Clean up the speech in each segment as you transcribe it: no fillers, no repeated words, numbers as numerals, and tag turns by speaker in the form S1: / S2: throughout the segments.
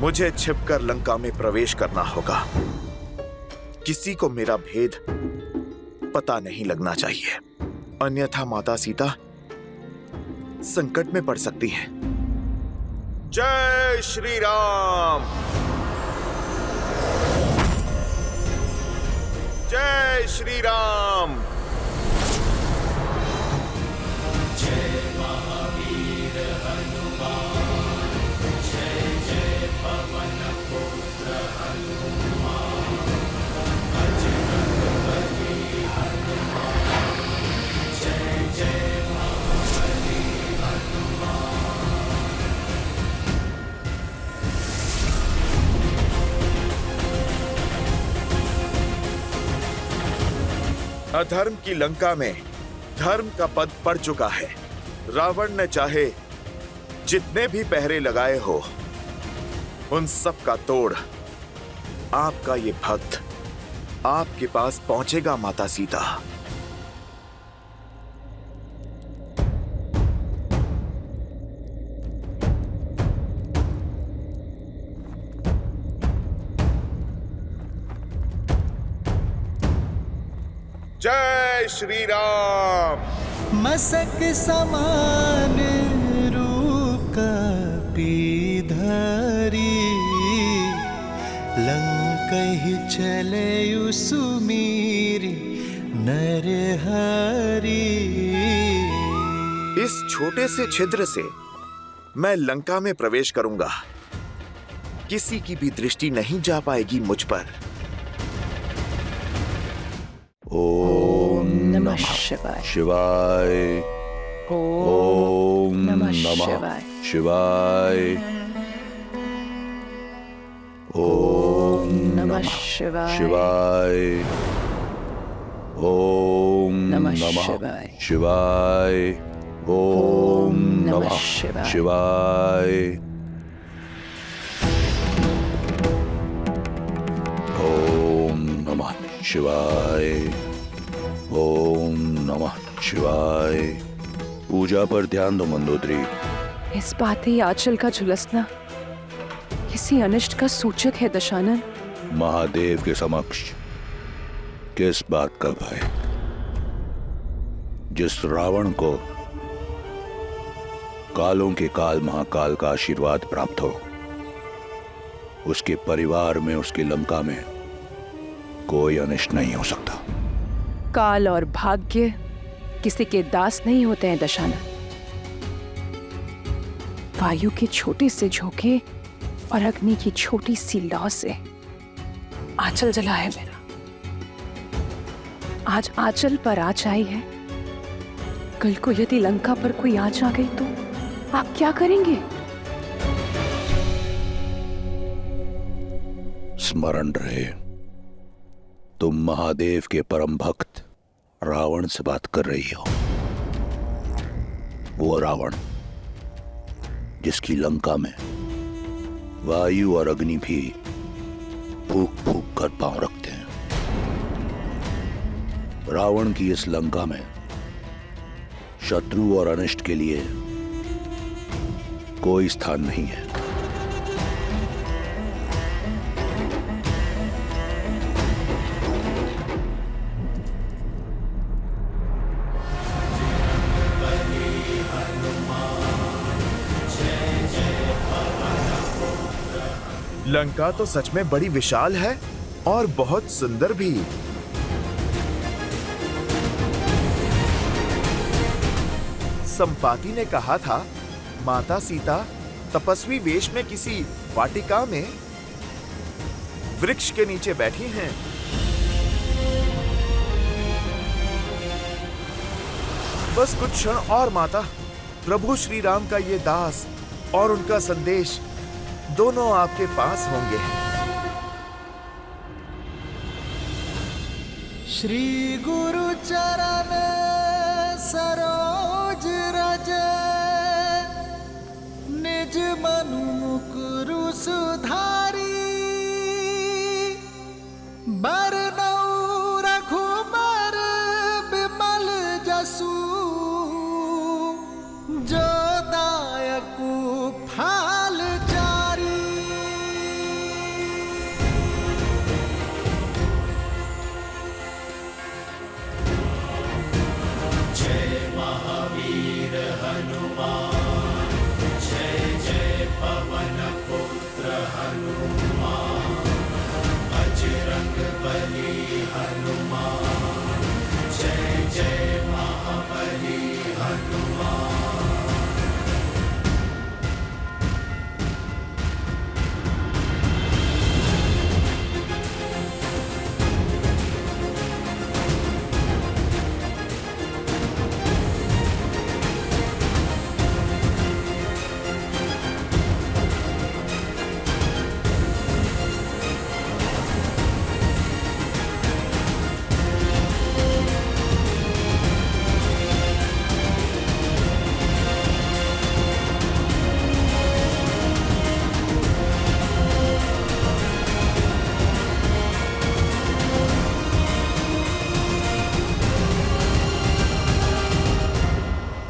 S1: मुझे छिपकर लंका में प्रवेश करना होगा। किसी को मेरा भेद पता नहीं लगना चाहिए, अन्यथा माता सीता संकट में पड़ सकती है। जय श्री राम। जय श्री राम।
S2: जय महावीर हनुमान, जय जय पवन पुत्र हनुमान, बजरंग बली हनुमान, जय जय महाबली हनुमान।
S1: अधर्म की लंका में धर्म का पद पड़ चुका है। रावण ने चाहे जितने भी पहरे लगाए हो, उन सब का तोड़ आपका ये भक्त आपके पास पहुंचेगा माता सीता। जय श्री राम।
S2: मसक समान रूप कपि धरी, लंकहि चले सुमीरि नरहरि।
S1: इस छोटे से छिद्र से मैं लंका में प्रवेश करूंगा। किसी की भी दृष्टि नहीं जा पाएगी मुझ पर।
S3: ओम नमः शिवाय। ओम नमः शिवाय। ओम नमः शिवाय। ओम नमः शिवाय। ओम नमः शिवाय। ओम नमः शिवाय। ओम नमः शिवाय। पूजा पर ध्यान दो मंदोदरी।
S4: इस बात ही आंचल का झुलसना किसी अनिष्ट का सूचक है दशानन।
S3: महादेव के समक्ष किस बात का भय? जिस रावण को कालों के काल महाकाल का आशीर्वाद प्राप्त हो, उसके परिवार में, उसकी लंका में कोई अनिष्ट नहीं हो सकता।
S4: काल और भाग्य किसी के दास नहीं होते हैं दशानन। वायु के छोटे से झोंके और अग्नि की छोटी सी लौ से आंचल जला है मेरा। आज आंचल पर आँच आई है, कल को यदि लंका पर कोई आँच आ गई तो आप क्या करेंगे?
S3: स्मरण रहे, तुम महादेव के परम भक्त रावण से बात कर रही हो। वो रावण जिसकी लंका में वायु और अग्नि भी फूक फूक कर पांव रखते हैं। रावण की इस लंका में शत्रु और अनिष्ट के लिए कोई स्थान नहीं है।
S1: लंका तो सच में बड़ी विशाल है और बहुत सुंदर भी। संपाति ने कहा था माता सीता तपस्वी वेश में किसी वाटिका में वृक्ष के नीचे बैठी हैं। बस कुछ क्षण और माता, प्रभु श्री राम का ये दास और उनका संदेश दोनों आपके पास होंगे।
S2: श्री गुरु चरण सरोज रज, निज मनु मुकुरु सुधारी। बरनउँ रघुबर बिमल जसु, जो दायकु फाल चारी।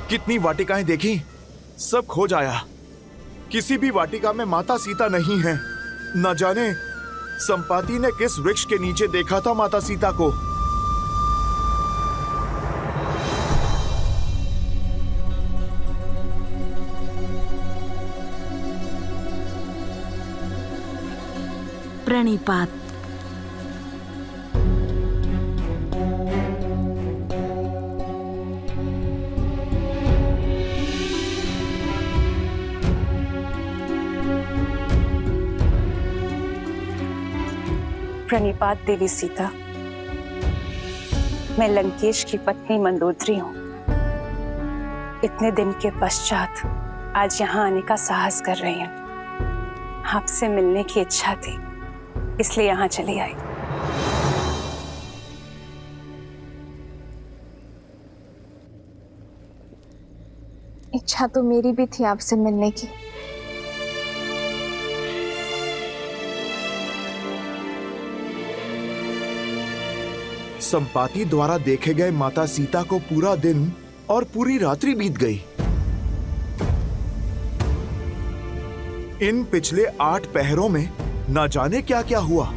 S1: कितनी वाटिकाएं देखी, सब खो जाया। किसी भी वाटिका में माता सीता नहीं है। न जाने संपाति ने किस वृक्ष के नीचे देखा था माता सीता को।
S5: प्रणिपात।
S4: प्रणिपात देवी सीता, मैं लंकेश की पत्नी मंदोदरी हूँ। इतने दिन के पश्चात आज यहाँ आने का साहस कर रही हूँ। आपसे मिलने की इच्छा थी, इसलिए यहाँ चली आई।
S6: इच्छा तो मेरी भी थी आपसे मिलने की।
S1: संपाति द्वारा देखे गए माता सीता को पूरा दिन और पूरी रात्रि बीत गई। इन पिछले 8 पहरों में न जाने क्या क्या हुआ।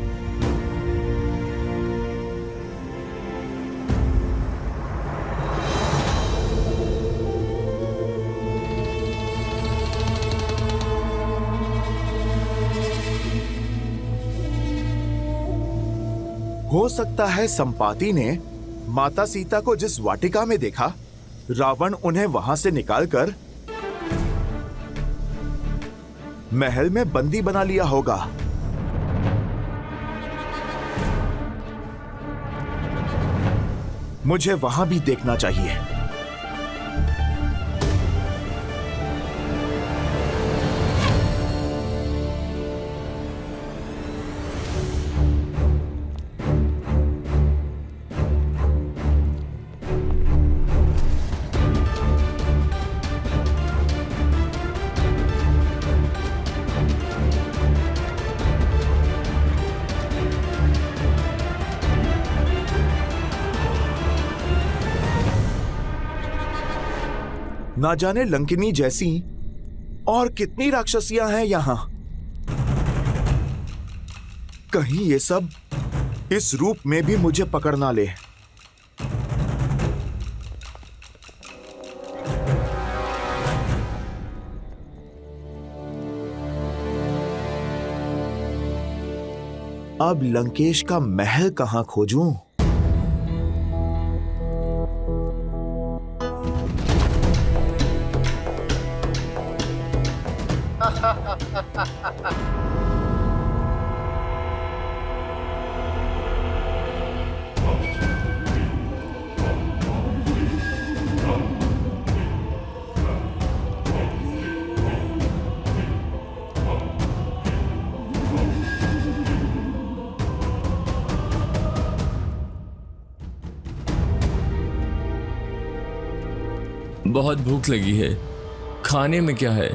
S1: हो सकता है संपाति ने माता सीता को जिस वाटिका में देखा, रावण उन्हें वहां से निकालकर महल में बंदी बना लिया होगा। मुझे वहां भी देखना चाहिए। ना जाने लंकिनी जैसी और कितनी राक्षसियां हैं यहां। कहीं ये सब इस रूप में भी मुझे पकड़ ना ले। अब लंकेश का महल कहां खोजूं?
S7: बहुत भूख लगी है, खाने में क्या है?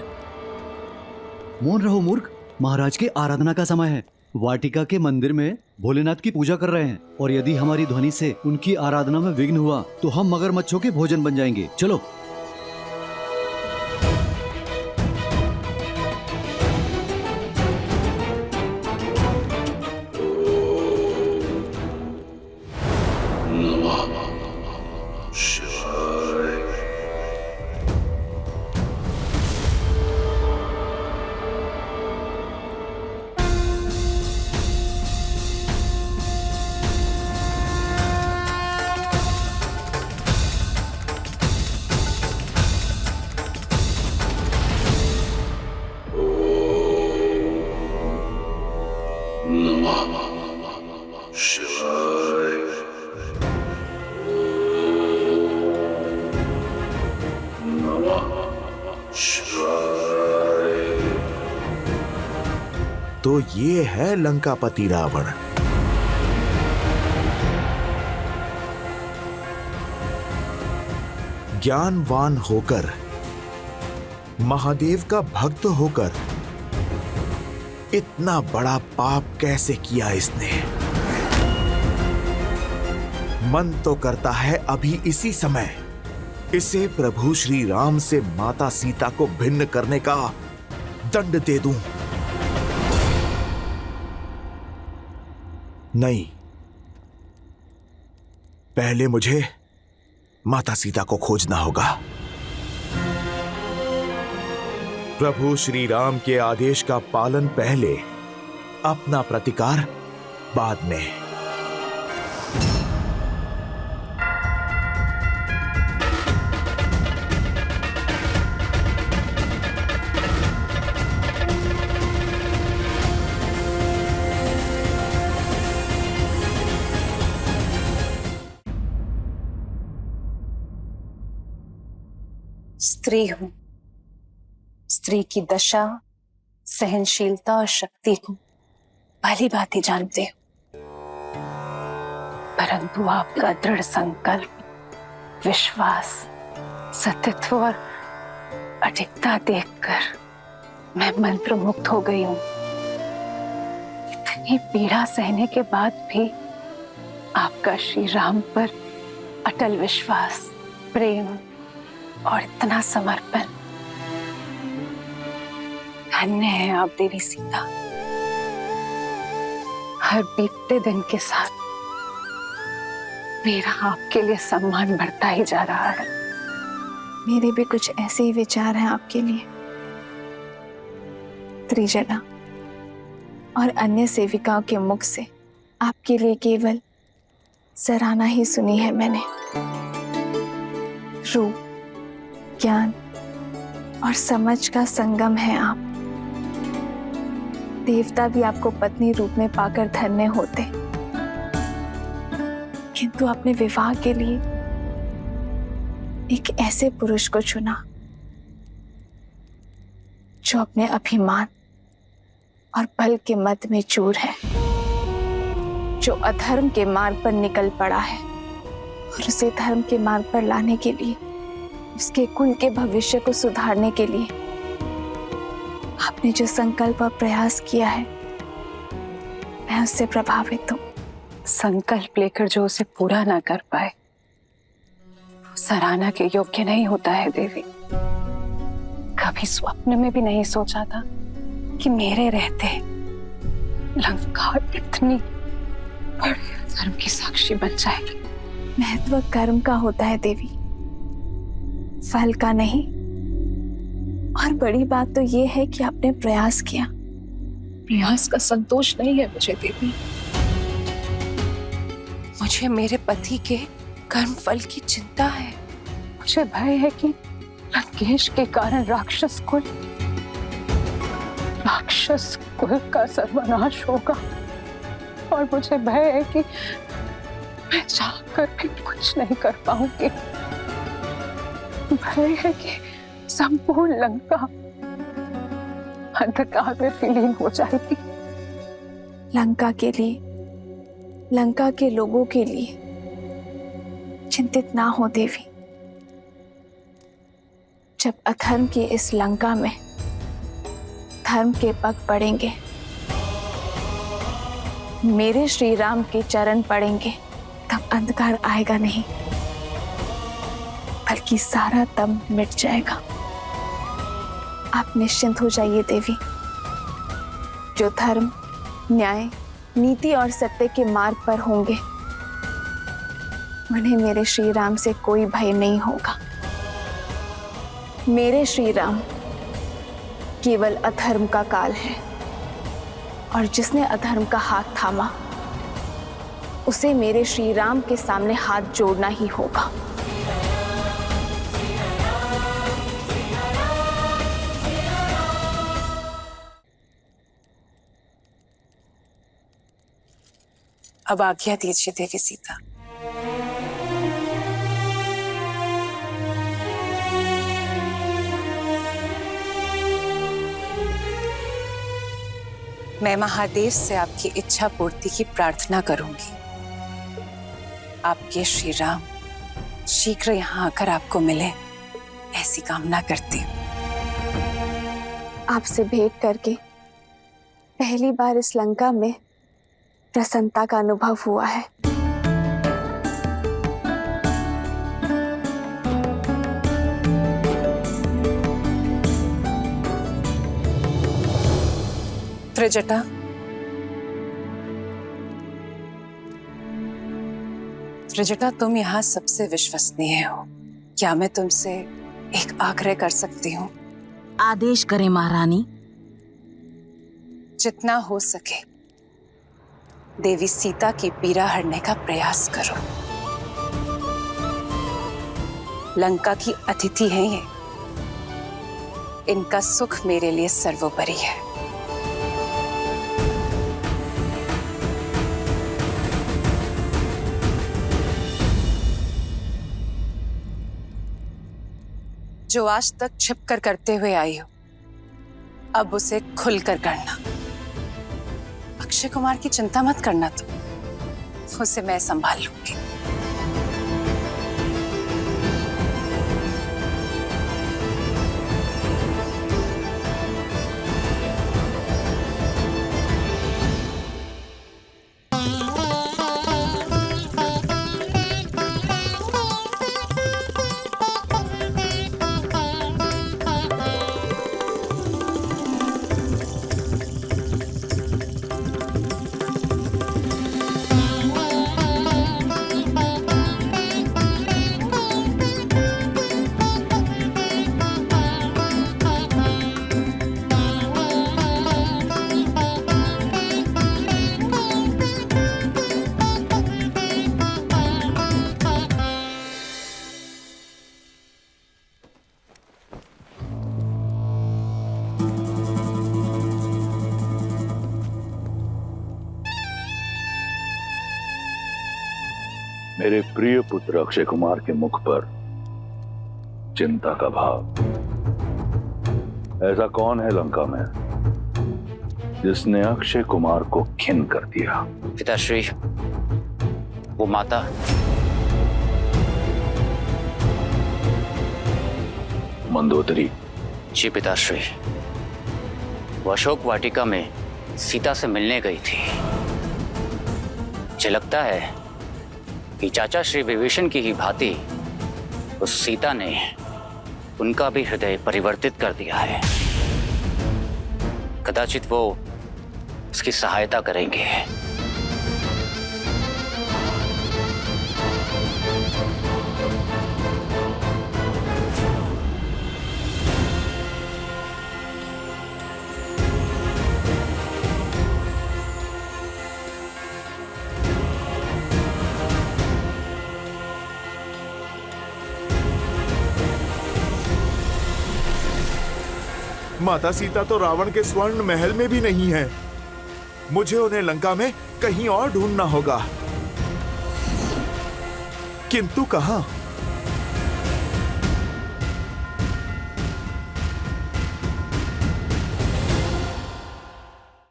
S8: मौन रहो मूर्ख, महाराज के आराधना का समय है। वाटिका के मंदिर में भोलेनाथ की पूजा कर रहे हैं और यदि हमारी ध्वनि से उनकी आराधना में विघ्न हुआ तो हम मगरमच्छों के भोजन बन जाएंगे। चलो।
S1: तो ये है लंकापति रावण। ज्ञानवान होकर, महादेव का भक्त होकर इतना बड़ा पाप कैसे किया इसने? मन तो करता है अभी इसी समय इसे प्रभु श्री राम से माता सीता को भिन्न करने का दंड दे दूं। नहीं, पहले मुझे माता सीता को खोजना होगा। प्रभु श्री राम के आदेश का पालन पहले, अपना प्रतिकार बाद में।
S4: स्त्री हूं, स्त्री की दशा, सहनशीलता और शक्ति को भली बात ही जानते हो, परंतु आपका दृढ़ संकल्प, विश्वास, सतीत्व और अडिगता देखकर मैं मंत्रमुग्ध हो गई हूं। इतनी पीड़ा सहने के बाद भी आपका श्री राम पर अटल विश्वास, प्रेम और इतना समर्पण। धन्य है आप देवी सीता। हर बीतते दिन के साथ मेरा आपके लिए सम्मान बढ़ता ही जा रहा है।
S6: मेरे भी कुछ ऐसे ही विचार हैं आपके लिए। त्रिजना और अन्य सेविकाओं के मुख से आपके लिए केवल सराहना ही सुनी है मैंने। रूप, ज्ञान और समझ का संगम है आप। देवता भी आपको पत्नी रूप में पाकर धन्य होते, किंतु आपने विवाह के लिए एक ऐसे पुरुष को चुना जो अपने अभिमान और बल के मद में चूर है, जो अधर्म के मार्ग पर निकल पड़ा है और उसे धर्म के मार्ग पर लाने के लिए, उसके कुल के भविष्य को सुधारने के लिए आपने जो संकल्प और प्रयास किया है, मैं उससे प्रभावित हूं।
S4: संकल्प लेकर जो उसे पूरा ना कर पाए, वो सराहना के योग्य नहीं होता है देवी। कभी स्वप्न में भी नहीं सोचा था कि मेरे रहते लंका इतनी बड़ी धर्म की साक्षी बन जाएगी।
S6: महत्व कर्म का होता है देवी, फल का नहीं। और बड़ी बात तो ये है कि आपने प्रयास किया।
S4: प्रयास का संतोष नहीं है मुझे देवी, मुझे मेरे पति के कर्म फल की चिंता है। मुझे भय है कि लंकेश के कारण राक्षस कुल का सर्वनाश होगा, और मुझे भय है कि मैं चाहकर भी कुछ नहीं कर पाऊंगी। भय है कि संपूर्ण लंका अंधकार में विलीन हो जाएगी।
S6: लंका के लिए, लंका के लोगों के लिए चिंतित ना हो देवी। जब अधर्म की इस लंका में धर्म के पग पड़ेंगे, मेरे श्री राम के चरण पड़ेंगे, तब अंधकार आएगा नहीं, बल्कि सारा दम मिट जाएगा। आप निश्चिंत हो जाइए देवी। जो धर्म, न्याय, नीति और सत्य के मार्ग पर होंगे, उन्हें मेरे श्री राम से कोई भय नहीं होगा। मेरे श्री राम केवल अधर्म का काल है, और जिसने अधर्म का हाथ थामा, उसे मेरे श्री राम के सामने हाथ जोड़ना ही होगा।
S4: अब आज्ञा दीजिए देवी सीता। मैं महादेव से आपकी इच्छा पूर्ति की प्रार्थना करूंगी। आपके श्री राम शीघ्र यहाँ आकर आपको मिले, ऐसी कामना करती हूँ।
S6: आपसे भेंट करके पहली बार इस लंका में प्रसन्नता का अनुभव हुआ है।
S4: त्रिजटा, त्रिजटा, तुम यहाँ सबसे विश्वसनीय हो। क्या मैं तुमसे एक आग्रह कर सकती हूँ?
S5: आदेश करें महारानी।
S4: जितना हो सके देवी सीता की पीड़ा हरने का प्रयास करो। लंका की अतिथि हैं ये, इनका सुख मेरे लिए सर्वोपरि है। जो आज तक छिपकर करते हुए आई हो, अब उसे खुलकर करना। अक्षय कुमार की चिंता मत करना, तुम उसे मैं संभाल लूंगी।
S3: मेरे प्रिय पुत्र अक्षय कुमार के मुख पर चिंता का भाव। ऐसा कौन है लंका में जिसने अक्षय कुमार को खिन कर दिया?
S9: पिताश्री, वो माता।
S3: मंदोदरी।
S9: जी पिताश्री, वो अशोक वाटिका में सीता से मिलने गई थी। मुझे लगता है कि चाचा श्री विभीषण की ही भांति उस सीता ने उनका भी हृदय परिवर्तित कर दिया है। कदाचित वो उसकी सहायता करेंगे।
S1: माता सीता तो रावण के स्वर्ण महल में भी नहीं है। मुझे उन्हें लंका में कहीं और ढूंढना होगा। किंतु कहां?